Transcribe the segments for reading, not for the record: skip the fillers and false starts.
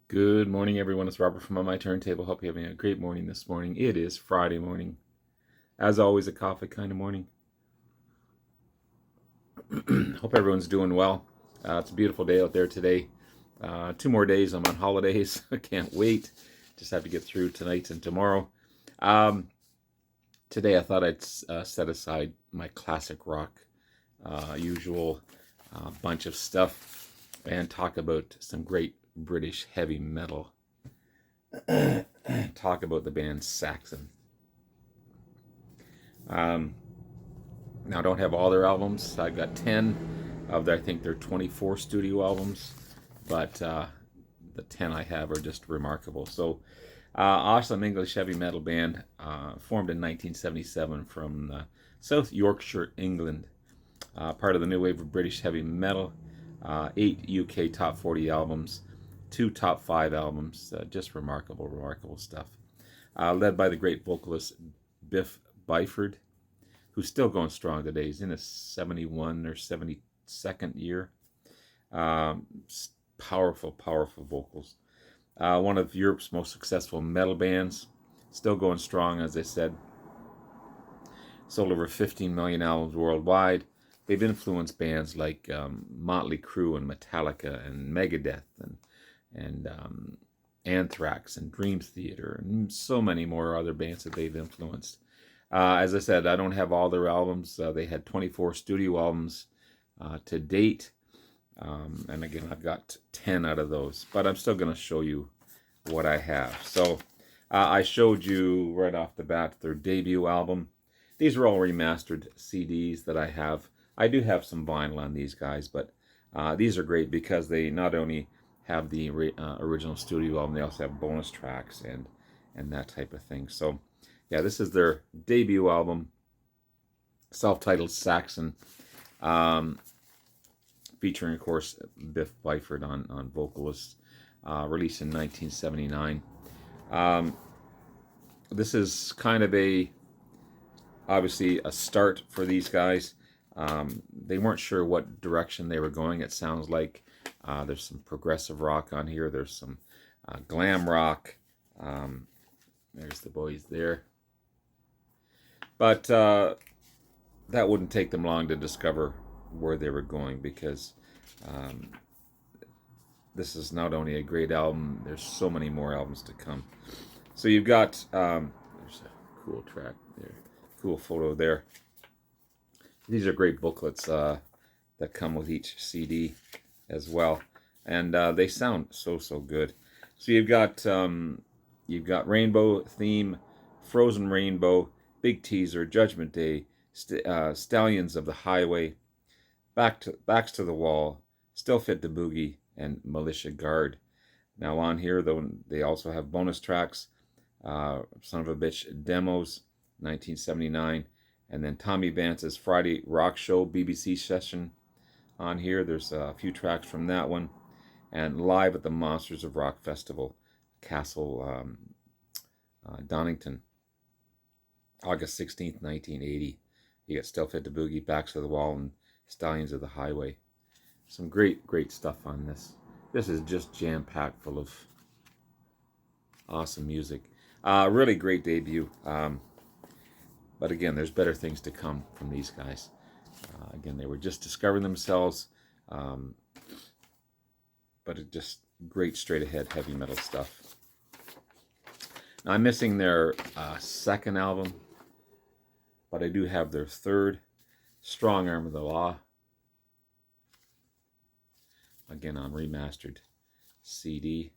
Good morning, everyone. It's Robert from On My Turntable. Hope you're having a great morning this morning. It is Friday morning. As always, a coffee kind of morning. Hope everyone's doing well. It's a beautiful day out there today. 2 more days. I'm on holidays. I can't wait. Just have to get through tonight and tomorrow. Um, Today, I thought I'd set aside my classic rock, usual bunch of stuff, and talk about some great British heavy metal. Talk about the band Saxon. Um, Now, I don't have all their albums. I've got 10 of their, I think they're 24 studio albums, but the 10 I have are just remarkable. So, awesome English heavy metal band, formed in 1977 from South Yorkshire, England. Part of the new wave of British heavy metal. 8 UK top 40 albums, 2 top 5 albums. Just remarkable stuff. Led by the great vocalist Biff Byford, who's still going strong today. He's in his 71 or 72nd year. Um, Powerful vocals. One of Europe's most successful metal bands. Still going strong, as I said. Sold over 15 million albums worldwide. They've influenced bands like Motley Crue and Metallica and Megadeth and Anthrax and Dream Theater and so many more other bands that they've influenced. As I said, I don't have all their albums. They had 24 studio albums to date. And again, I've got 10 out of those. But I'm still going to show you what I have. So I showed you right off the bat their debut album. These are all remastered CDs that I have. I do have some vinyl on these guys, but these are great because they not only have the original studio album, they also have bonus tracks and that type of thing. So yeah, this is their debut album, self-titled Saxon, featuring, of course, Biff Byford on vocalist, released in 1979. This is kind of obviously a start for these guys. They weren't sure what direction they were going. It sounds like there's some progressive rock on here. There's some glam rock. There's the boys there. But that wouldn't take them long to discover where they were going, because this is not only a great album, there's so many more albums to come. So you've got, there's a cool track there, cool photo there. These are great booklets that come with each CD as well, and they sound so good. So you've got Rainbow Theme, Frozen Rainbow, Big Teaser, Judgment Day, Stallions of the Highway, Backs to the Wall, Still Fit to Boogie, and Militia Guard. Now on here, though, they also have bonus tracks, Son of a Bitch demos, 1979, and then Tommy Vance's Friday Rock Show BBC session on here. There's a few tracks from that one, and Live at the Monsters of Rock Festival, Castle Donington, August 16th, 1980. You got Still Fit to Boogie, Backs to the Wall, and Stallions of the Highway. Some great stuff on this. This is just jam-packed full of awesome music. Really great debut. But again, there's better things to come from these guys. Again, they were just discovering themselves. But it just great straight-ahead heavy metal stuff. Now, I'm missing their second album, but I do have their third, Strong Arm of the Law. Again, on remastered CD.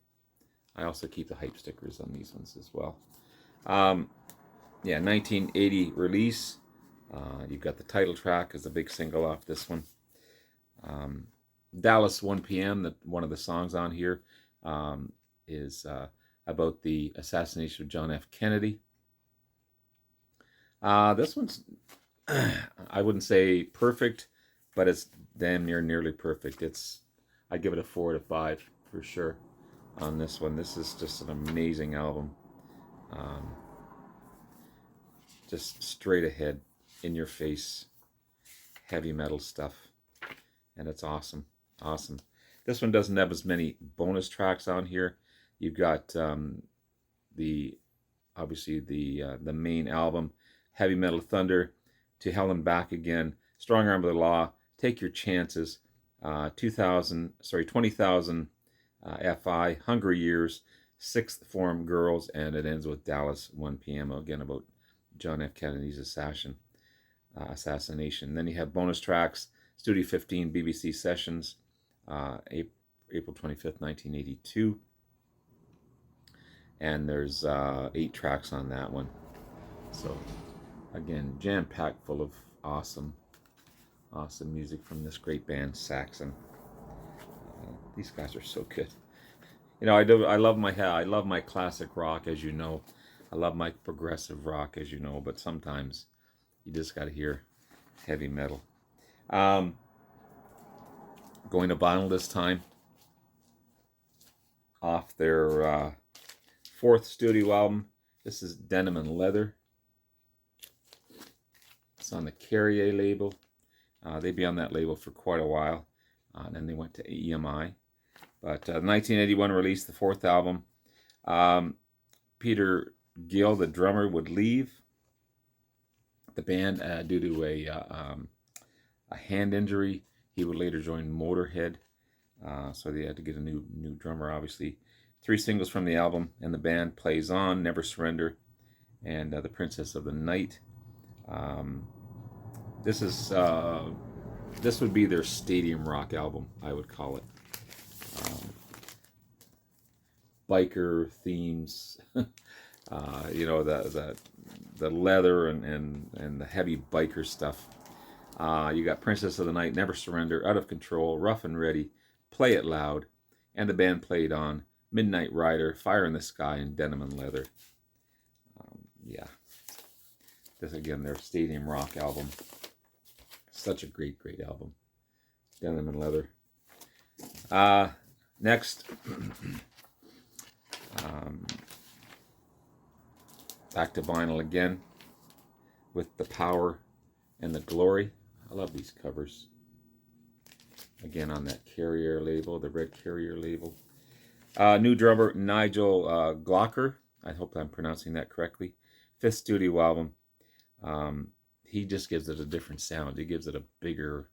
I also keep the hype stickers on these ones as well. Yeah, 1980 release. You've got the title track as a big single off this one. Dallas 1 p.m., one of the songs on here, is about the assassination of John F. Kennedy. This one's, I wouldn't say perfect, but it's damn nearly perfect. I give it a 4 out of 5 for sure on this one. This is just an amazing album. Just straight ahead, in your face, heavy metal stuff, and it's awesome. This one doesn't have as many bonus tracks on here, You've got the obviously the main album, Heavy Metal Thunder, To Hell and Back Again, Strong Arm of the Law, Take Your Chances, 20,000 FI, Hungry Years, Sixth Form Girls, and it ends with Dallas 1 p.m. again about John F. Kennedy's assassination. Then you have bonus tracks, Studio 15 BBC Sessions, April 25th, 1982. And there's 8 tracks on that one. So again, jam-packed full of awesome music from this great band, Saxon. These guys are so good. You know, I love my classic rock, as you know. I love my progressive rock, as you know. But sometimes you just got to hear heavy metal. Going to vinyl this time. Off their 4th studio album. This is Denim and Leather. It's on the Carrier label. They'd be on that label for quite a while. And then they went to EMI. But 1981 release, the 4th album. Peter Gill, the drummer, would leave the band due to a hand injury. He would later join Motorhead. So they had to get a new drummer, obviously. 3 singles from the album, and the band plays on, Never Surrender, and The Princess of the Night. This would be their stadium rock album, I would call it. Biker themes, you know, the leather and the heavy biker stuff. You got Princess of the Night, Never Surrender, Out of Control, Rough and Ready, Play It Loud, and the band played on Midnight Rider, Fire in the Sky, and Denim and Leather. Yeah, this again, their stadium rock album. Such a great album, Denim and Leather. Next, back to vinyl again with The Power and the Glory. I love these covers. Again, on that Carrier label, the red Carrier label. New drummer Nigel Glocker. I hope I'm pronouncing that correctly. 5th studio album. He just gives it a different sound. He gives it a bigger.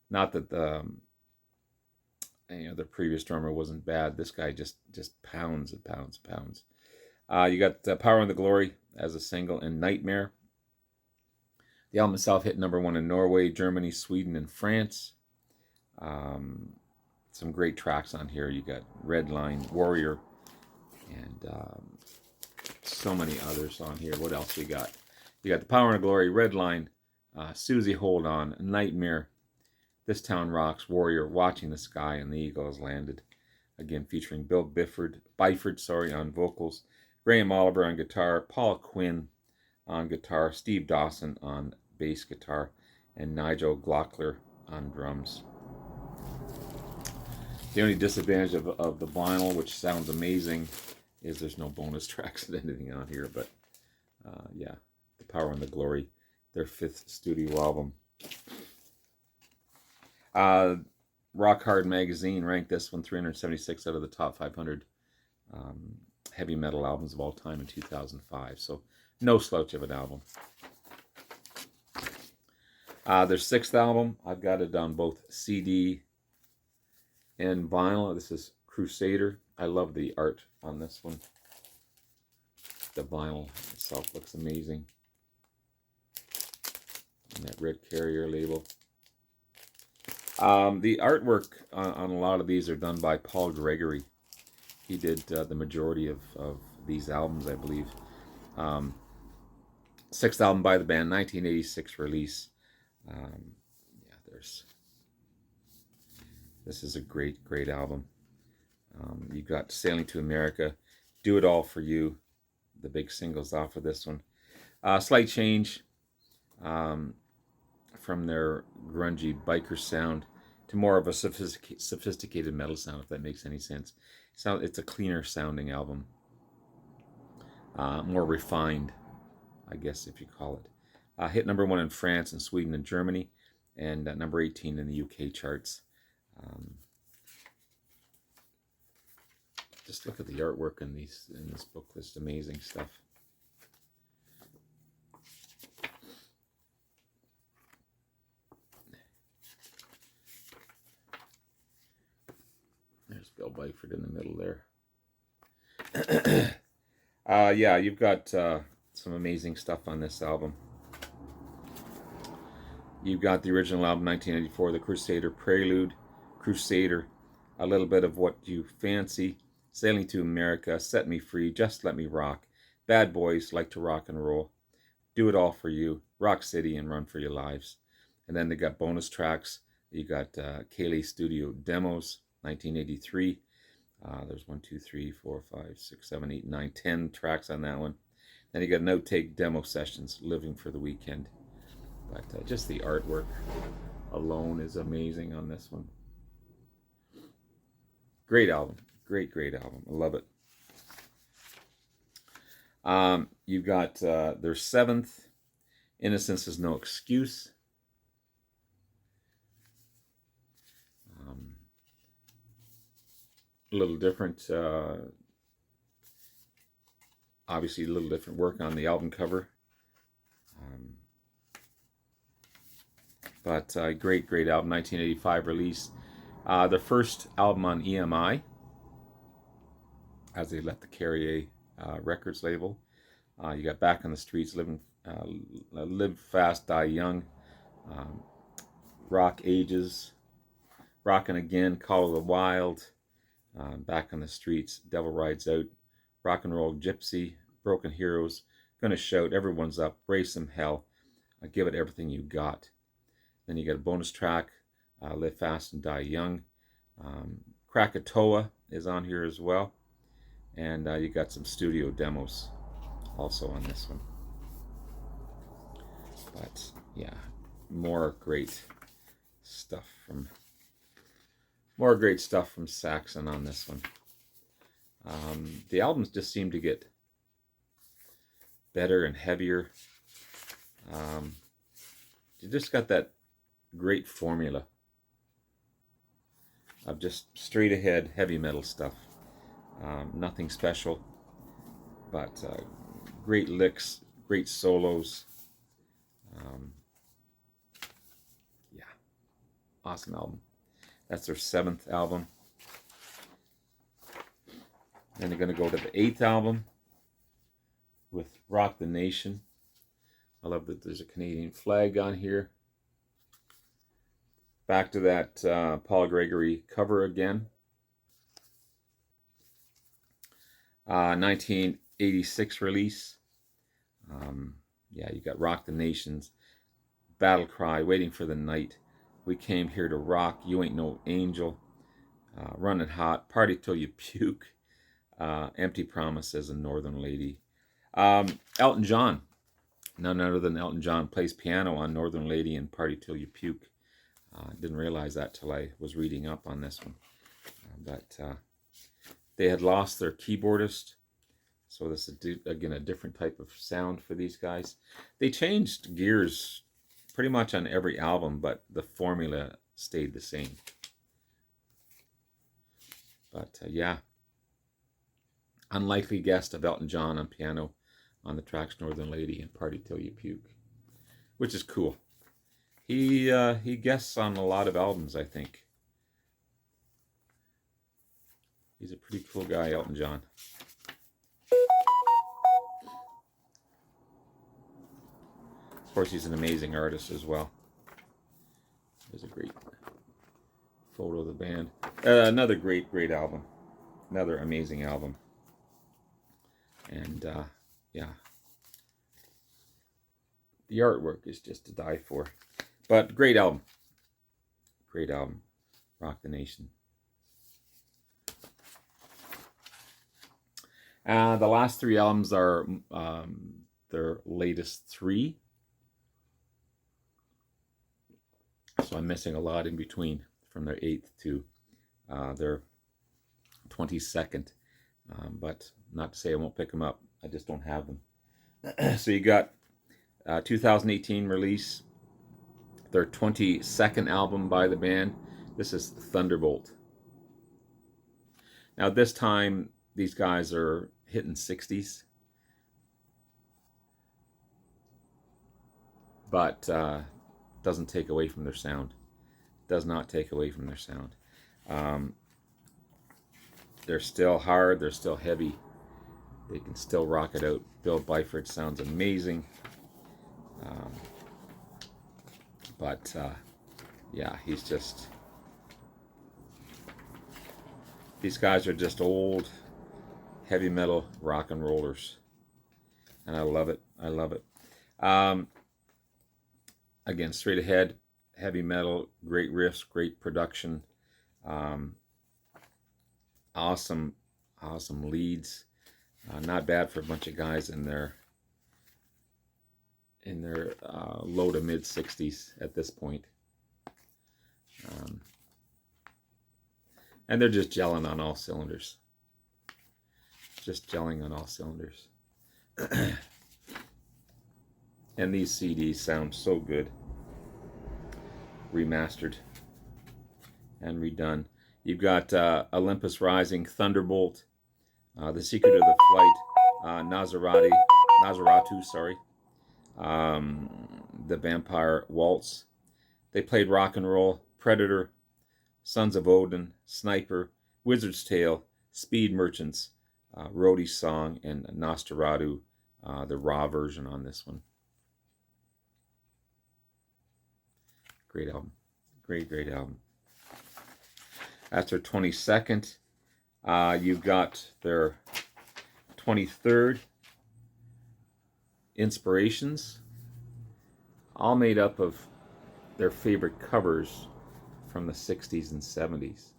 Not that the previous drummer wasn't bad. This guy just pounds and pounds and pounds. You got Power and the Glory as a single, and Nightmare. The album itself hit #1 in Norway, Germany, Sweden, and France. Some great tracks on here. You got Red Line, Warrior, and so many others on here. What else you got? You got The Power and the Glory, Red Line, Susie Hold On, Nightmare, This Town Rocks, Warrior, Watching the Sky, and The Eagle Has Landed. Again, featuring Bill Byford on vocals, Graham Oliver on guitar, Paul Quinn on guitar, Steve Dawson on bass guitar, and Nigel Glockler on drums. The only disadvantage of the vinyl, which sounds amazing, is there's no bonus tracks or anything on here. But yeah, The Power and the Glory, their 5th studio album. Rock Hard Magazine ranked this one 376 out of the top 500 heavy metal albums of all time in 2005. So no slouch of an album. Their 6th album, I've got it on both CD and vinyl. This is Crusader. I love the art on this one. The vinyl itself looks amazing. And that red Carrier label. The artwork on a lot of these are done by Paul Gregory. He did the majority of these albums, I believe. 6th album by the band, 1986 release. Yeah, this is a great album. You got Sailing to America, Do It All for You, the big singles off of this one. Slight change from their grungy biker sound to more of a sophisticated metal sound, if that makes any sense. It's a cleaner sounding album, more refined, I guess if you call it. Hit #1 in France and Sweden and Germany, and number 18 in the UK charts. just look at the artwork in this book. It's amazing stuff. There's Bill Byford in the middle there. Yeah, you've got some amazing stuff on this album. You've got the original album, 1984, the Crusader Prelude, Crusader, A Little Bit of What You Fancy, Sailing to America, Set Me Free, Just Let Me Rock, Bad Boys, Like to Rock and Roll, Do It All for You, Rock City, and Run for Your Lives. And then they got bonus tracks. You got Kayleigh Studio Demos, 1983. There's 1, 2, 3, 4, 5, 6, 7, 8, 9, 10 tracks on that one. Then you got an outtake demo sessions, Living for the Weekend. But just the artwork alone is amazing on this one. Great album. Great album. I love it. You've got their 7th, Innocence Is No Excuse. A little different, obviously a little different work on the album cover. But great album, 1985 release. Their first album on EMI, as they left the Carrier Records label. You got Back on the Streets, Live Fast, Die Young, Rock Ages, Rockin' Again, Call of the Wild, Back on the Streets, Devil Rides Out, Rock and Roll Gypsy, Broken Heroes, Gonna Shout, Everyone's Up, Raise Some Hell, Give It Everything You Got. Then you got a bonus track, Live Fast and Die Young. Krakatoa is on here as well. And you got some studio demos also on this one. But yeah, more great stuff from Saxon on this one. The albums just seem to get better and heavier. You just got that great formula of just straight ahead heavy metal stuff. Nothing special, but great licks, great solos. Yeah, awesome album. That's their 7th album. Then they're going to go to the 8th album with Rock the Nation. I love that there's a Canadian flag on here. Back to that Paul Gregory cover again. 1986 release. Yeah, you got Rock the Nations, Battle Cry, Waiting for the Night, We Came Here to Rock, You Ain't No Angel, Running Hot, Party Till You Puke, Empty Promises, and Northern Lady. Elton John, none other than Elton John, plays piano on Northern Lady and Party Till You Puke. Didn't realize that till I was reading up on this one. But they had lost their keyboardist, so this is, again, a different type of sound for these guys. They changed gears pretty much on every album, but the formula stayed the same. But yeah, unlikely guest of Elton John on piano on the tracks Northern Lady and Party Till You Puke, which is cool. He guests on a lot of albums, I think. He's a pretty cool guy, Elton John. Of course, he's an amazing artist as well. There's a great photo of the band. Another great album. Another amazing album. And yeah, the artwork is just to die for. But great album. Great album. Rock the Nation. The last 3 albums are their latest 3. So I'm missing a lot in between from their 8th to their 22nd. But not to say I won't pick them up. I just don't have them. So you got 2018 release, their 22nd album by the band. This is Thunderbolt. Now this time These guys are hitting 60s, but doesn't take away from their sound. Does not take away from their sound. Um, they're still hard. They're still heavy. They can still rock it out. Bill Byford sounds amazing. Um, but yeah, he's just... These guys are just old heavy metal rock and rollers, and I love it. I love it. Again, straight ahead, heavy metal, great riffs, great production, awesome leads. Not bad for a bunch of guys in their low to mid 60s at this point. And they're just gelling on all cylinders. Just gelling on all cylinders. And these CDs sound so good. Remastered and redone. You've got Olympus Rising, Thunderbolt, The Secret of the Flight, Nosferatu, sorry. The Vampire Waltz. They played rock and roll, Predator, Sons of Odin, Sniper, Wizard's Tale, Speed Merchants, Rhodey's Song, and Nosferatu, the raw version on this one. Great album. Great album. That's their 22nd. You've got their 23rd, Inspirations, all made up of their favorite covers from the 60s and 70s.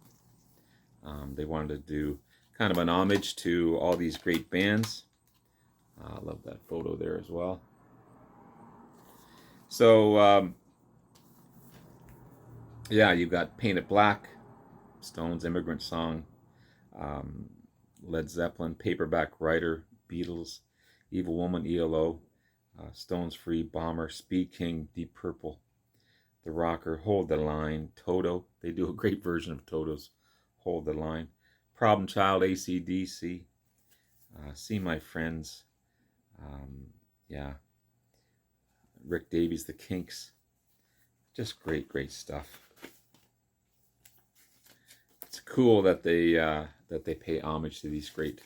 They wanted to do kind of an homage to all these great bands. I love that photo there as well. So, yeah, you've got Painted Black, Stones, Immigrant Song, Led Zeppelin, Paperback Writer, Beatles, Evil Woman, ELO, Stones Free, Bomber, Speed King, Deep Purple, The Rocker, Hold the Line, Toto. They do a great version of Toto's Hold the Line. Problem Child, AC/DC, See My Friends, yeah, Rick Davies, The Kinks. Just great stuff. It's cool that they pay homage to these great...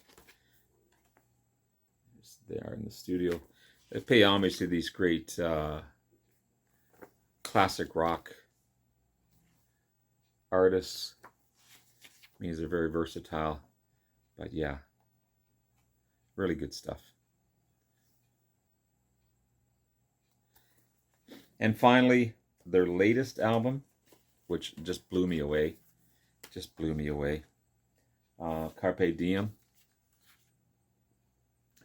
They are in the studio. They pay homage to these great classic rock artists. Means they're very versatile, but yeah, really good stuff. And finally, their latest album, which just blew me away. Carpe Diem,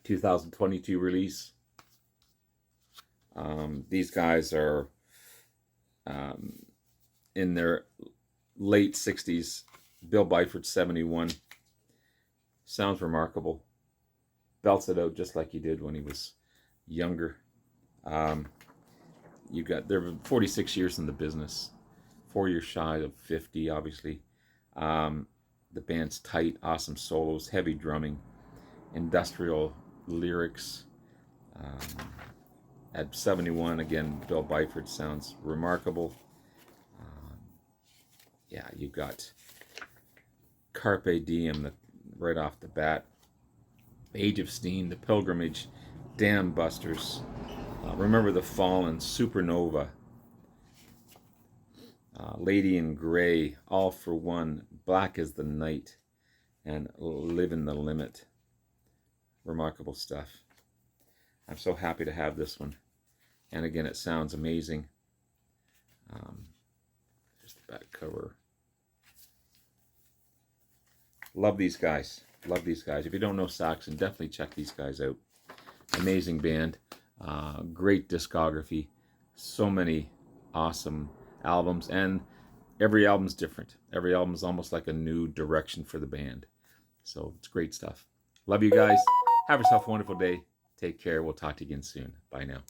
2022 release. These guys are in their late 60s. Bill Byford, 71. Sounds remarkable. Belts it out just like he did when he was younger. They're 46 years in the business. 4 years shy of 50, obviously. The band's tight, awesome solos, heavy drumming, industrial lyrics. At 71, again, Bill Byford sounds remarkable. Yeah, you've got Carpe Diem right off the bat. Age of Steam, The Pilgrimage, Dam Busters, Remember the Fallen, Supernova, Lady in Grey, All for One, Black as the Night, and Living the Limit. Remarkable stuff. I'm so happy to have this one. And again, it sounds amazing. Here's the back cover. Love these guys. Love these guys. If you don't know Saxon, definitely check these guys out. Amazing band. Great discography. So many awesome albums. And every album's different. Every album is almost like a new direction for the band. So it's great stuff. Love you guys. Have yourself a wonderful day. Take care. We'll talk to you again soon. Bye now.